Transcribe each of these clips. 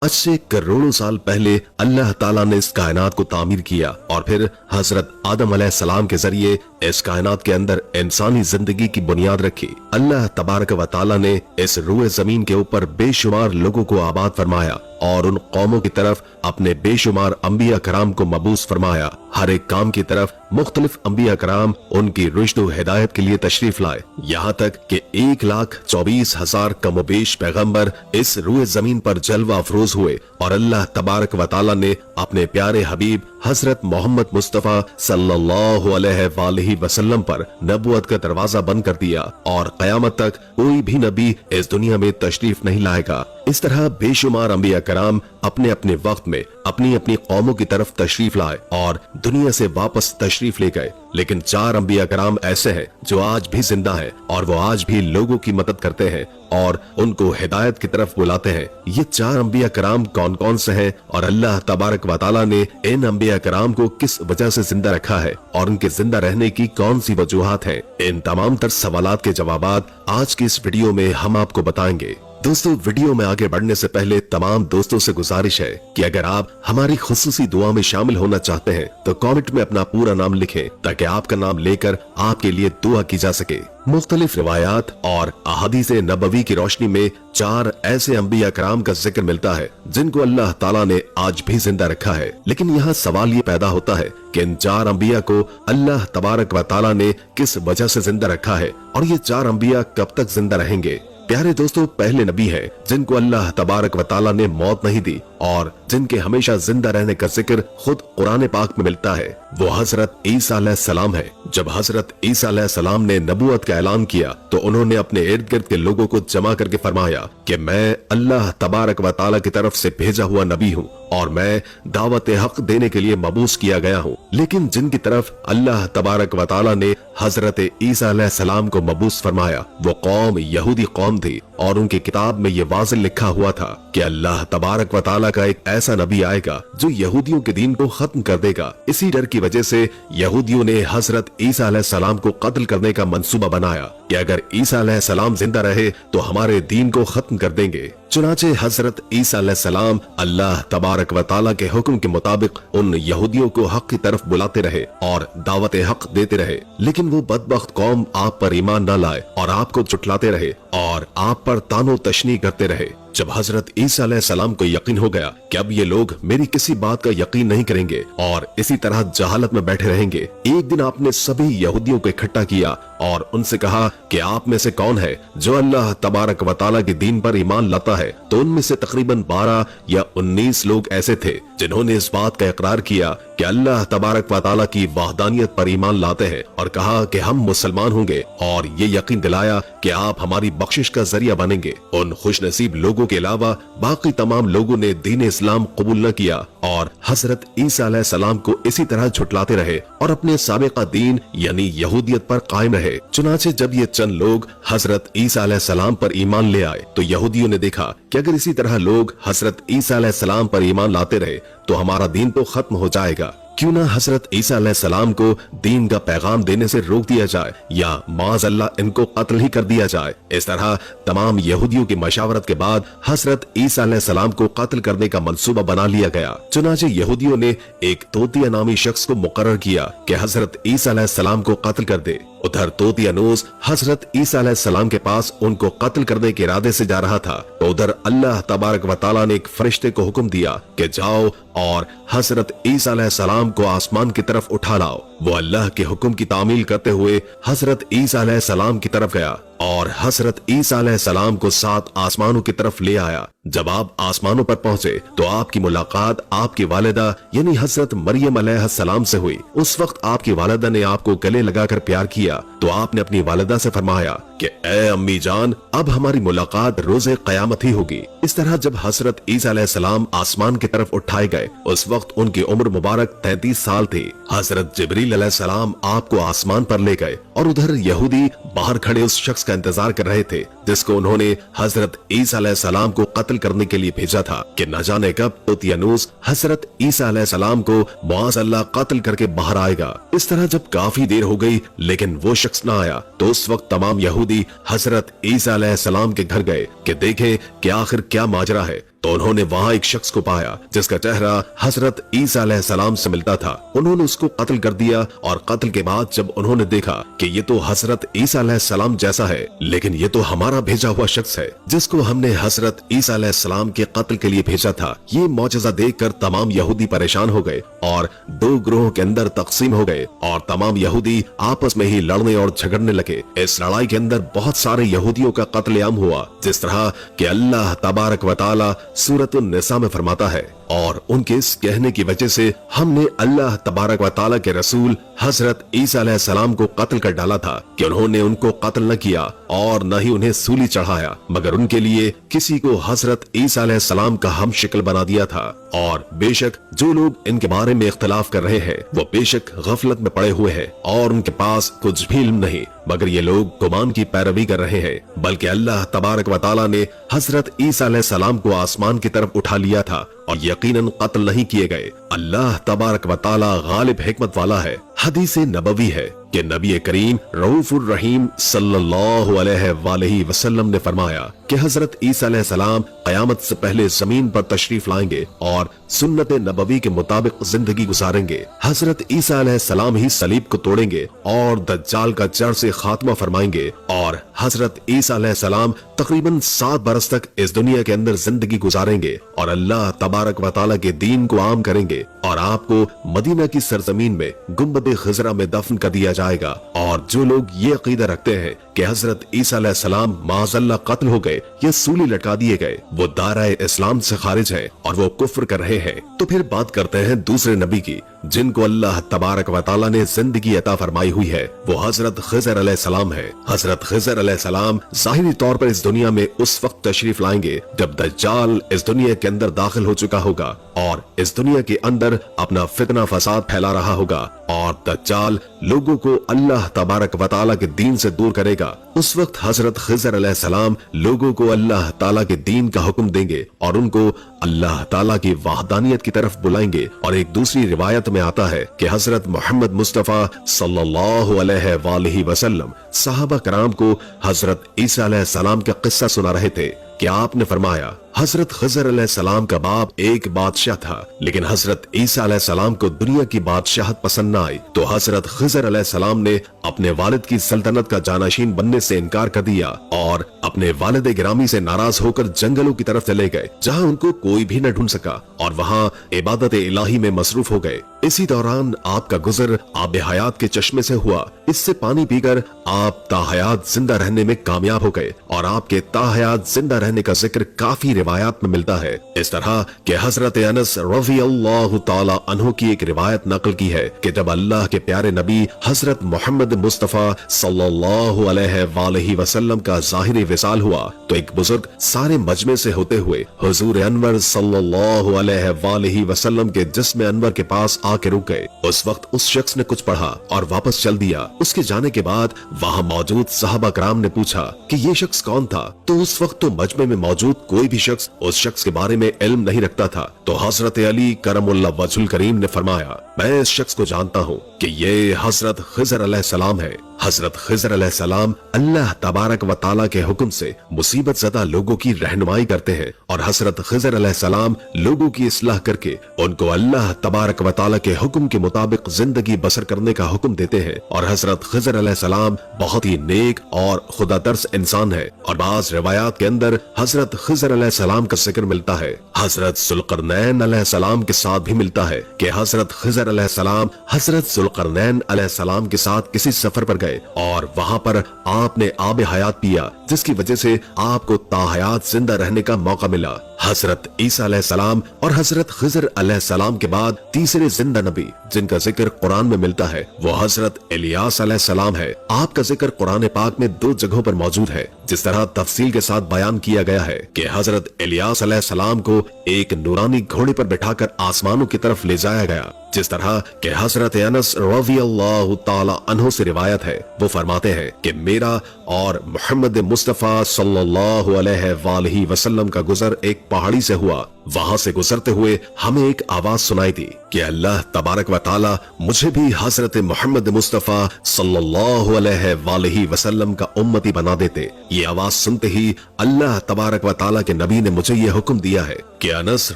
आज से करोड़ों साल पहले अल्लाह ताला ने इस कायनात को तामीर किया और फिर हजरत आदम अलैहिस्सलाम के जरिए इस कायनात के अंदर इंसानी जिंदगी की बुनियाद रखी। अल्लाह तबारक व ताला ने इस रूए जमीन के ऊपर बेशुमार लोगों को आबाद फरमाया और उन कौमों की तरफ अपने बेशुमार अंबिया कराम को मबूस फरमाया। हर एक काम की तरफ मुख्तलिफ अंबिया कराम उनकी रुश्द व हिदायत के लिए तशरीफ लाए। यहाँ तक कि 1,24,000 कमोबेश पैगंबर इस रूए जमीन पर जलवा अफरोज हुए और अल्लाह तबारक व ताला ने अपने प्यारे हबीब हजरत मोहम्मद मुस्तफा सल्लल्लाहु अलैहि वसल्लम पर नबुवत का दरवाजा बंद कर दिया और कयामत तक कोई भी नबी इस दुनिया में तशरीफ नहीं लाएगा। इस तरह बेशुमार अंबिया कराम अपने अपने वक्त में अपनी अपनी कौमों की तरफ तशरीफ लाए और दुनिया से वापस तशरीफ ले गए। लेकिन 4 अंबिया कराम ऐसे हैं जो आज भी जिंदा हैं और वो आज भी लोगों की मदद करते हैं और उनको हिदायत की तरफ बुलाते हैं। ये 4 अंबिया कराम कौन कौन से हैं और अल्लाह तबारक व ताला ने इन अंबिया कराम को किस वजह से जिंदा रखा है और उनके जिंदा रहने की कौन सी वजूहात हैं, इन तमाम तर सवालात के जवाबात आज की इस वीडियो में हम आपको बताएंगे। दोस्तों, वीडियो में आगे बढ़ने से पहले तमाम दोस्तों से गुजारिश है कि अगर आप हमारी खुसूसी दुआ में शामिल होना चाहते हैं तो कमेंट में अपना पूरा नाम लिखें ताकि आपका नाम लेकर आपके लिए दुआ की जा सके। मुख्तलिफ रिवायात और अहादीस नबवी की रोशनी में 4 ऐसे अंबिया कराम का जिक्र मिलता है जिनको अल्लाह ताला ने आज भी जिंदा रखा है। लेकिन यहाँ सवाल ये पैदा होता है कि इन 4 अंबिया को अल्लाह तबारक व ताला ने किस वजह से जिंदा रखा है और ये 4 अंबिया कब तक जिंदा रहेंगे। प्यारे दोस्तों, पहले नबी हैं जिनको अल्लाह तबारक व ताला ने मौत नहीं दी और जिनके हमेशा जिंदा रहने का जिक्र खुद कुरान पाक में मिलता है, वो हजरत ईसा अलैहिस्सलाम है। जब हजरत ईसा अलैहिस्सलाम ने नबूवत का ऐलान किया तो उन्होंने अपने इर्द गिर्द के लोगों को जमा करके फरमाया कि मैं अल्लाह तबारक व ताला की तरफ से भेजा हुआ नबी हूँ और मैं दावत हक देने के लिए मबूस किया गया हूँ। लेकिन जिनकी तरफ अल्लाह तबारक व ताला ने हजरत ईसा अलैहिस्सलाम को मबूस फरमाया वो कौम यहूदी कौम थी और उनकी किताब में ये वाज़िह लिखा हुआ था कि अल्लाह तबारक व ताला का एक ऐसा नबी आएगा जो यहूदियों के दीन को खत्म कर देगा। इसी डर की वजह से यहूदियों ने हजरत ईसा अलैहिस्सलाम को कत्ल करने का मंसूबा बनाया कि अगर ईसा अलैहिस्सलाम जिंदा रहे तो हमारे दीन को खत्म कर देंगे। चुनाचे हजरत ईसा अलैहिस्सलाम अल्लाह तबारक व ताला के हुक्म के मुताबिक उन यहूदियों को हक की तरफ बुलाते रहे और दावत हक देते रहे। लेकिन वो बदबख्त कौम आप पर ईमान न लाए और आपको झुठलाते रहे और आप पर तानो तशनी करते रहे। जब हजरत ईसा अलैहिस्सलाम को यकीन हो गया कि अब ये लोग मेरी किसी बात का यकीन नहीं करेंगे और इसी तरह जहालत में बैठे रहेंगे, एक दिन आपने सभी यहूदियों को इकट्ठा किया और उनसे कहा कि आप में से कौन है जो अल्लाह तबारक व ताला के दीन पर ईमान लाता है। तो उनमें से तकरीबन 12 या 19 लोग ऐसे थे जिन्होंने इस बात का इकरार किया कि अल्लाह तबारक व ताला की वहदानियत पर ईमान लाते हैं और कहा कि हम मुसलमान होंगे और ये यकीन दिलाया कि आप हमारी बख्शिश का जरिया बनेंगे। उन खुशनसीब लोगों के अलावा बाकी तमाम लोगों ने दीन इस्लाम कबूल न किया और हजरत ईसा अलैहिस्सलाम को इसी तरह झुठलाते रहे और अपने साबिका दीन यानी यहूदियत पर कायम रहे। चुनाचे जब ये चंद लोग हजरत ईसा अलैहिस्सलाम पर ईमान ले आए तो यहूदियों ने देखा कि अगर इसी तरह लोग हजरत ईसा अलैहिस्सलाम पर ईमान लाते रहे तो हमारा दीन तो खत्म हो जाएगा। क्यों ना हजरत ईसा अलैहिस्सलाम को दीन का पैगाम देने से रोक दिया जाए या माज़ अल्लाह इनको कत्ल ही कर दिया जाए। इस तरह तमाम यहूदियों की मशावरत के बाद हजरत ईसा अलैहिस्सलाम को कत्ल करने का मंसूबा बना लिया गया। चुनाचे यहूदियों ने एक तोतिया नामी शख्स को मुकर्रर किया कि हजरत ईसा अलैहिस्सलाम को कत्ल कर दे। उधर तोतियानूस हजरत ईसा अलैहिस्सलाम के पास उनको कत्ल करने के इरादे से जा रहा था तो उधर अल्लाह तबारक व ताला ने एक फरिश्ते को हुक्म दिया कि जाओ और हजरत ईसा अलैहिस्सलाम को आसमान की तरफ उठा लाओ। वो अल्लाह के हुक्म की तामील करते हुए हजरत ईसा अलैहिस्सलाम की तरफ गया और हजरत ईसा अलैहिस्सलाम को 7 आसमानों की तरफ ले आया। जब आप आसमानों पर पहुंचे तो आपकी मुलाकात आपकी वालिदा यानी हजरत मरियम अलैहिस्सलाम से हुई। उस वक्त आपकी वालिदा ने आपको गले लगाकर प्यार किया तो आपने अपनी वालिदा से फरमाया कि ए अम्मी जान, अब हमारी मुलाकात रोज़े क़यामत ही होगी। इस तरह जब हजरत ईसा अलैहिस्सलाम आसमान की तरफ उठाए गए उस वक्त उनकी उम्र मुबारक 33 साल थी। हजरत जिब्रील अलैहिस्सलाम आपको आसमान पर ले गए और उधर यहूदी बाहर खड़े उस शख्स का इंतजार कर रहे थे जिसको उन्होंने हजरत ईसा अलैहिस्सलाम को कत्ल करने के लिए भेजा था कि न जाने कब तुतियानूस हजरत ईसा अलैहिस्सलाम को मुआज़ल्लाह कत्ल करके बाहर आएगा। इस तरह जब काफी देर हो गई लेकिन वो शख्स न आया तो उस वक्त तमाम यहूदी हजरत ईसा अलैहिस्सलाम के घर गए कि देखें कि आखिर क्या माजरा है। तो उन्होंने वहाँ एक शख्स को पाया जिसका चेहरा हजरत ईसा अलैहिस्सलाम से मिलता था। उन्होंने उसको कत्ल कर दिया और कत्ल के बाद जब उन्होंने देखा कि ये तो हजरत ईसा अलैहिस्सलाम जैसा है, लेकिन ये तो हमारा भेजा हुआ शख्स है जिसको हमने हजरत ईसा अलैहिस्सलाम के कत्ल के लिए भेजा था। ये मौजज़ा देखकर तमाम यहूदी परेशान हो गए और दो ग्रोह के अंदर तकसीम हो गए और तमाम यहूदी आपस में ही लड़ने और झगड़ने लगे। इस लड़ाई के अंदर बहुत सारे यहूदियों का कत्लेआम हुआ, जिस तरह कि अल्लाह तबारक व तआला सूरतुन निसा में फरमाता है, और उनके इस कहने की वजह से हमने अल्लाह तबारक व तआला के रसूल हजरत ईसा अलैहिस्सलाम को कत्ल कर डाला था कि उन्होंने उनको कत्ल न किया और न ही उन्हें सूली चढ़ाया, मगर उनके लिए किसी को हजरत ईसा अलैहिस्सलाम का हम शिकल बना दिया था। और बेशक जो लोग इनके बारे में इख्तिलाफ कर रहे हैं वो बेशक गफलत में पड़े हुए हैं और उनके पास कुछ भी इल्म नहीं, मगर ये लोग गुमान की पैरवी कर रहे हैं। बल्कि अल्लाह तबारक व तआला ने हजरत ईसा अलैहिस्सलाम को आसमान की तरफ उठा लिया था और यकीनन कत्ल नहीं किए गए। अल्लाह तबारक व तआला गालिब हिकमत वाला है। हदीस नबवी है कि नबी करीम रऊफुर रहीम सल्लल्लाहु अलैहि वसल्लम ने फरमाया कि हजरत ईसा अलैहिस्सलाम कयामत से पहले जमीन पर तशरीफ लाएंगे और सुन्नत नबवी के मुताबिक जिंदगी गुजारेंगे। हजरत ईसा अलैहिस्सलाम ही सलीब को तोड़ेंगे और दज्जाल का जड़ से खात्मा फरमाएंगे और हजरत ईसा अलैहिस्सलाम तकरीबन 7 बरस तक इस दुनिया के अंदर जिंदगी गुजारेंगे और अल्लाह तबारक व तआला के दीन को आम करेंगे और आपको मदीना की सरजमीन में गुंबद खिजरा में दफन कर दिया जाएगा। और जो लोग ये अकीदा रखते हैं कि हजरत ईसा अलैहिस्सलाम माज़अल्लाह कत्ल हो गए या सूली लटका दिए गए, वो दायरा इस्लाम से खारिज है और वो कुफ्र कर रहे हैं। तो फिर बात करते हैं दूसरे नबी की जिनको अल्लाह तबारक व तआला ने जिंदगी अता फरमाई हुई है, वो हजरत खिज़र अलैहिस्सलाम है। हजरत खिज़र अलैहिस्सलाम जाहिरी तौर पर इस दुनिया में उस वक्त तशरीफ लाएंगे जब दज्जाल इस दुनिया के अंदर दाखिल हो चुका होगा और इस दुनिया के अंदर अपना फितना फसाद फैला रहा होगा और दज्जाल लोगों को अल्लाह तबारक व तआला के दीन से दूर करेगा। उस वक्त हजरत खिज़र अलैहिस्सलाम लोगों को अल्लाह ताला के दीन का हुक्म देंगे और उनको अल्लाह ताला की वहदानियत की तरफ बुलाएंगे। और एक दूसरी रिवायत में आता है कि हजरत मोहम्मद मुस्तफा सल्लल्लाहु अलैहि वसल्लम सहाबा कराम को हजरत ईसा अलैहिस्सलाम का किस्सा सुना रहे थे कि आपने फरमाया हजरत खिज़र अलैहिस्सलाम का बाप एक बादशाह था, लेकिन हजरत ईसा अलैहिस्सलाम को दुनिया की बादशाहत पसंद न आई तो हजरत खिज़र अलैहिस्सलाम ने अपने वालिद की सल्तनत का जानाशीन बनने से इनकार कर दिया और अपने वालिद गिरामी से नाराज होकर जंगलों की तरफ चले गए जहां उनको कोई भी न ढूंढ सका और वहां इबादत इलाही में मसरूफ हो गए। इसी दौरान आपका गुजर आब हयात के चश्मे से हुआ। इससे पानी पीकर आप ताहयात जिंदा रहने में कामयाब हो गए और आपके ताहयात जिंदा रहने का जिक्र काफी रिवायात में मिलता है। इस तरह के हजरत अनस रज़ी अल्लाह ताला अन्हु की एक रिवायत नकल की है कि जब अल्लाह के प्यारे नबी हजरत मोहम्मद मुस्तफा सल्लल्लाहु अलैहि वसल्लम का ज़ाहिरी विसाल हुआ तो एक बुजुर्ग सारे मजमे से होते हुए हुजूर अनवर सल्लल्लाहु अलैहि वसल्लम के जिस्म अनवर के पास आके रुक गए। उस वक्त उस शख्स ने कुछ पढ़ा और वापस चल दिया। उसके जाने के बाद वहाँ मौजूद सहाबा कराम ने पूछा कि ये शख्स कौन था, तो उस वक्त तो मजमे में मौजूद कोई भी शख्स उस शख्स के बारे में इल्म नहीं रखता था। तो हजरत अली करमुल्लाह वजहुल करीम ने फरमाया मैं इस शख्स को जानता हूँ कि ये हजरत खिज़र अलैहिस्सलाम है। हजरत खिज़र अलैहिस्सलाम अल्लाह तबारक व तआला के हुक्म से मुसीबत ज़दा लोगों की रहनुमाई करते हैं और हजरत खिज़र अलैहिस्सलाम लोगों की इस्लाह करके उनको अल्लाह तबारक व तआला के हुक्म के मुताबिक जिंदगी बसर करने का हुक्म देते हैं। और हजरत खिज़र अलैहिस्सलाम बहुत ही नेक और खुदा तरस इंसान है। और बाज़ रिवायात के अंदर हजरत खिज़र अलैहिस्सलाम का जिक्र मिलता है। हजरत ज़ुल्क़रनैन अलैहिस्सलाम के साथ भी मिलता है कि हजरत खिज़र अलैहिस्सलाम हजरत ज़ुल्क़रनैन अलैहिस्सलाम के साथ किसी सफर पर गए और वहाँ पर आपने आब हयात पिया जिसकी वजह से आपको ताहयात जिंदा रहने का मौका मिला। हजरत ईसा अलैहिस्सलाम और हजरत खिज़र अलैहिस्सलाम के बाद तीसरे जिंदा नबी जिनका जिक्र कुरान में मिलता है वो हजरत इलियास अलैहिस्सलाम है। आपका जिक्र कुरान पाक में 2 जगहों पर मौजूद है। जिस तरह तफसील के साथ बयान किया गया है कि हजरत इलियास अलैहिस्सलाम को एक नूरानी घोड़े पर बिठाकर आसमानों की तरफ ले जाया गया, जिस तरह के हजरत अनस रज़ियल्लाहु ताला अन्हु से रिवायत है, वो फरमाते हैं कि मेरा और मोहम्मद मुस्तफा सल्लल्लाहु अलैहि वसल्लम का गुजर एक पहाड़ी से हुआ। वहां से गुजरते हुए हमें एक आवाज सुनाई दी कि अल्लाह तबारक व ताला मुझे भी हजरत मोहम्मद मुस्तफा सल्लल्लाहु अलैहि वसल्लम का उम्मती बना देते। ये आवाज सुनते ही अल्लाह तबारक व ताला के नबी ने मुझे ये हुक्म दिया है कि अनस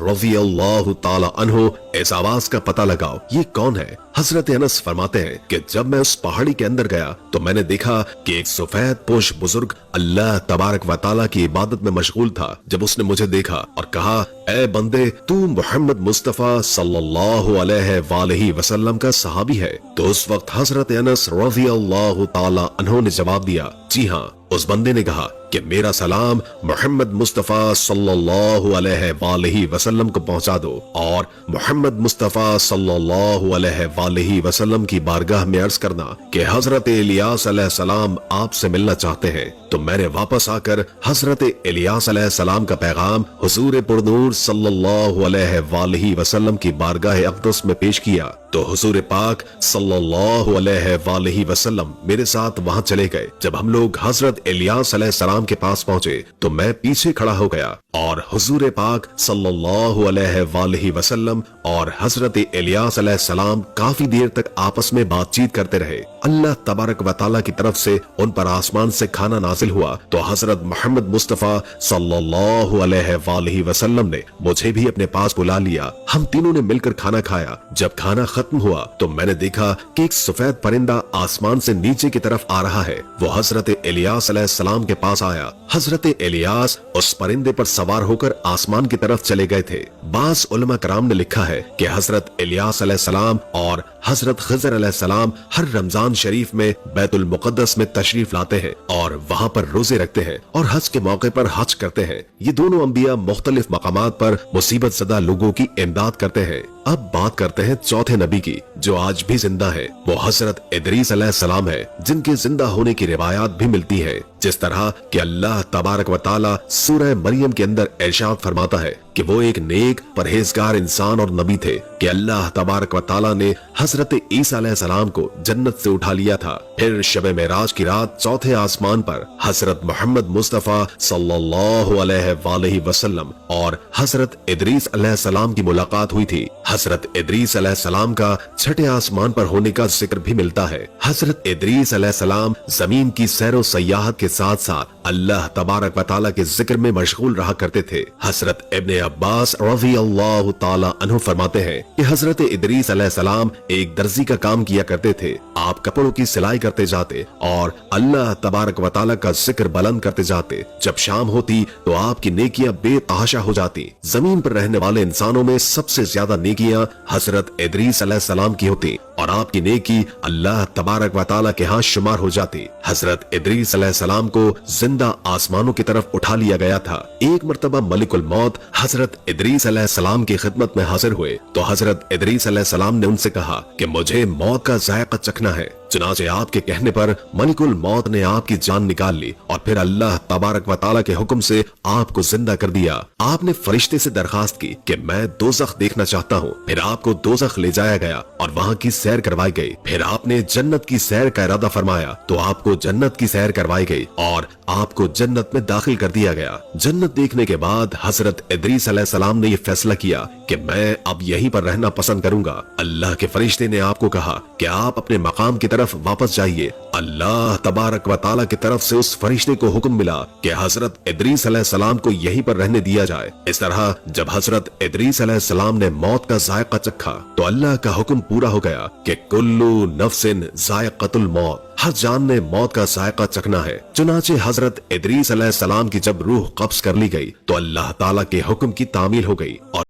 रज़ियल्लाहु ताला अन्हु इस आवाज का पता लगाओ, ये कौन है। हजरत अनस फरमाते हैं कि जब मैं उस पहाड़ी के अंदर गया तो मैंने देखा कि एक सफेद पोश बुजुर्ग अल्लाह तबारक व ताला की इबादत में मशगूल था। जब उसने मुझे देखा और कहा, ए बंदे, तू मोहम्मद मुस्तफा सल्लल्लाहु अलैहि वसल्लम का सहाबी है, तो उस वक्त हजरत अनस रज़ियल्लाहु ताला अन्हु ने जवाब दिया, जी हाँ। उस बंदे ने कहा कि मेरा सलाम मोहम्मद मुस्तफा सल्लल्लाहु अलैहि वसल्लम को पहुंचा दो और मोहम्मद मुस्तफा सल्लल्लाहु अलैहि वसल्लम की बारगाह में अर्ज करना कि हजरत इलियास अलैहिस्सलाम आपसे मिलना चाहते हैं। तो मैंने वापस आकर हजरत इलियास अलैहिस्सलाम का पैगाम हुजूर पुरनूर सल्लल्लाहु अलैहि वसल्लम की बारगाह अक़दस में पेश किया। तो हुजूर पाक सल्लल्लाहु अलैहि वसल्लम मेरे साथ वहां चले गए। जब हम लोग हजरत इलियास अलैहिस्सलाम के पास पहुंचे तो मैं पीछे खड़ा हो गया और हुजूर पाक सल्लल्लाहु अलैहि वसल्लम और हजरत इलियास अलैहिस्सलाम काफी देर तक आपस में बातचीत करते रहे। अल्लाह तबारक व ताला की तरफ से उन पर आसमान से खाना नाजिल हुआ तो हजरत मोहम्मद मुस्तफा सल्लल्लाहु अलैहि वसल्लम ने मुझे भी अपने पास बुला लिया। हम तीनों ने मिलकर खाना खाया। जब खाना खत्म हुआ तो मैंने देखा कि एक सफेद परिंदा आसमान से नीचे की तरफ आ रहा है। वो हजरत इलियास अलैहिस्सलाम के पास आया। हजरत इलियास उस परिंदे पर सवार होकर आसमान की तरफ चले गए थे। बास उलमा कराम ने लिखा है कि हजरत इलियास अलैहिस्सलाम और हजरत खिज़र अलैहिस्सलाम हर रमजान शरीफ में बैतुल मुक़द्दस में तशरीफ लाते हैं और वहाँ पर रोजे रखते हैं और हज के मौके पर हज करते हैं। ये दोनों अंबिया मुख्तलिफ मकामात पर मुसीबत ज़दा लोगों की इमदाद करते हैं। अब बात करते हैं चौथे नबी की जो आज भी जिंदा है। वो हजरत इदरीस अलैहिस्सलाम है जिनके जिंदा होने की रिवायात भी मिलती है। जिस तरह कि अल्लाह तबारक व ताला सूरह मरियम के अंदर इरशाद फरमाता है कि वो एक नेक परहेजगार इंसान और नबी थे कि अल्लाह तबारक व ताला ने हजरत ईसा अलैहिस्सलाम को जन्नत से उठा लिया था। फिर शबे मेराज की रात चौथे आसमान पर हजरत मोहम्मद मुस्तफा सल्लल्लाहु अलैहि वसल्लम और हजरत इदरीस अलैहिस्सलाम की मुलाकात हुई थी। हजरत इदरीस अलैहिस्सलाम का छठे आसमान पर होने का जिक्र भी मिलता है। हजरत इदरीस अलैहिस्सलाम जमीन की सैरो सयाहत के साथ साथ अल्लाह तबारक व ताला के जिक्र में मशगूल रहा करते थे। हजरत इब्ने अब्बास रज़ियल्लाहु ताला अन्हु फरमाते हैं कि हजरत इदरीस अलैहिस्सलाम एक दर्जी का काम किया करते थे। आप कपड़ों की सिलाई करते जाते और अल्लाह तबारक व ताला का जिक्र बुलंद करते जाते। जब शाम होती तो आपकी नेकियां बेतहाशा हो जाती। जमीन पर रहने वाले इंसानों में सबसे ज्यादा नेकियां हजरत इदरीस अलैहिस्सलाम की होती और आपकी नेकी अल्लाह तबारक व ताला के हाथ शुमार हो जाती। हजरत इदरीस अलैहिस्सलाम को जिंदा आसमानों की तरफ उठा लिया गया था। एक मर्तबा मलिकुल मौत हजरत इदरीस अलैहिस्सलाम की खिदमत में हाजिर हुए तो हजरत इदरीस अलैहिस्सलाम ने उनसे कहा कि मुझे मौत का जायका चखना है। चुनाचे आपके कहने पर मलिकुल मौत ने आपकी जान निकाल ली और फिर अल्लाह तबारक व ताला के हुक्म से आपको जिंदा कर दिया। आपने फरिश्ते से दरखास्त की कि मैं दोज़ख देखना चाहता हूँ। फिर आपको दोज़ख ले जाया गया और वहाँ की सैर करवाई गई। फिर आपने जन्नत की सैर का इरादा फरमाया तो आपको जन्नत की सैर करवाई गई और आपको जन्नत में दाखिल कर दिया गया। जन्नत देखने के बाद हजरत इदरीस अलैहिस्सलाम ने यह फैसला किया कि मैं अब यहीं पर रहना पसंद करूंगा। अल्लाह के फरिश्ते ने आपको कहा कि आप अपने मकाम की तरफ वापस जाइए। अल्लाह तबारक व ताला की तरफ से उस फरिश्ते को हुक्म मिला कि हजरत इदरीस अलैहिस्सलाम को यहीं पर रहने दिया जाए। इस तरह जब हजरत इदरीस अलैहिस्सलाम ने मौत का जायका चखा तो अल्लाह का हुक्म पूरा हो गया कि कुल्लू नफ्सिन जायक़तुल मौत, हर जान ने मौत का जायका चखना है। चुनाचे हजरत इदरीस अलैहिस्सलाम की जब रूह कब्ज कर ली गई तो अल्लाह ताला के हुक्म की तामील हो गई और